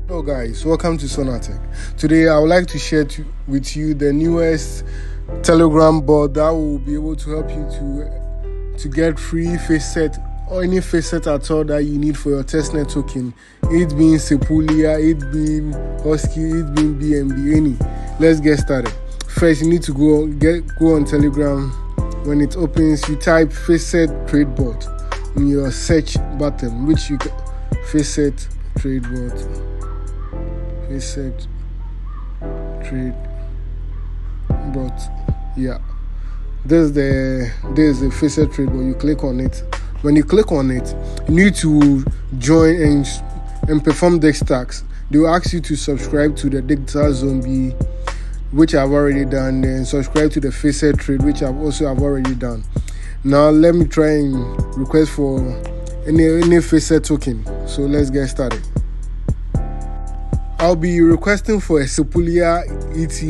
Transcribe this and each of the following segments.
Hello guys, welcome to Sonatech. Today I would like to share with you the newest Telegram bot that will be able to help you to get free Faucet or any Faucet at all that you need for your Testnet token. It being Sepulia, it being Husky, it being BNB, any. Let's get started. First, you need to go on Telegram. When it opens, you type Faucet trade bot in your search button, which you can Faucet trade bot. Faucet trade bot. Yeah, there's the Faucet trade bot. You click on it. When you click on it, you need to join and perform DEX tasks. They will ask you to subscribe to the digital zombie, which I've already done, then subscribe to the Faucet trade, which I've already done. Now let me try and request for any Faucet token. So let's get started. I'll be requesting for a Sepulia ETH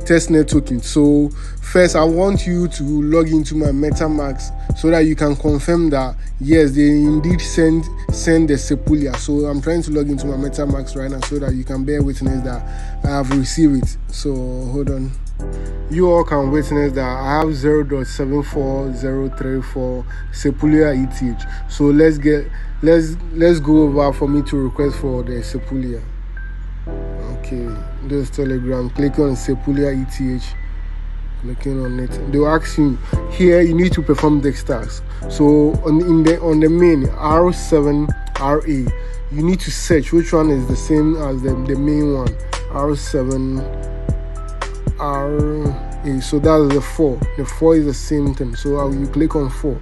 Testnet token. So first, I want you to log into my MetaMask so that you can confirm that yes, they indeed send the Sepulia. So I'm trying to log into my MetaMask right now so that you can bear witness that I have received it. So hold on. You all can witness that I have 0.74034 Sepulia ETH. So let's go over for me to request for the Sepulia. Okay, this Telegram, click on Sepulia ETH, clicking on it. They'll ask you here, you need to perform DEX tasks. So on the main R7RA, you need to search which one is the same as the main one, R7RA. So that's the 4. The 4 is the same thing. So you click on 4.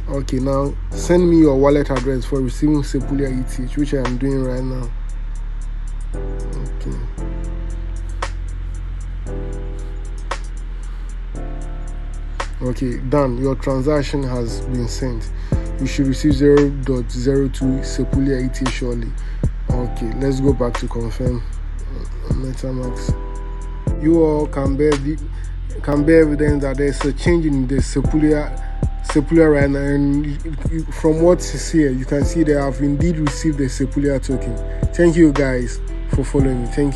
Okay, now send me your wallet address for receiving Sepulia ETH, which I am doing right now. Okay, done. Your transaction has been sent. You should receive 0.02 Sepulia ETH shortly. Okay, let's go back to confirm MetaMask. You all can bear evidence that there's a change in the Sepulia right now, and from what is here, you can see they have indeed received the Sepulia token. Thank you guys for following me. Thank you.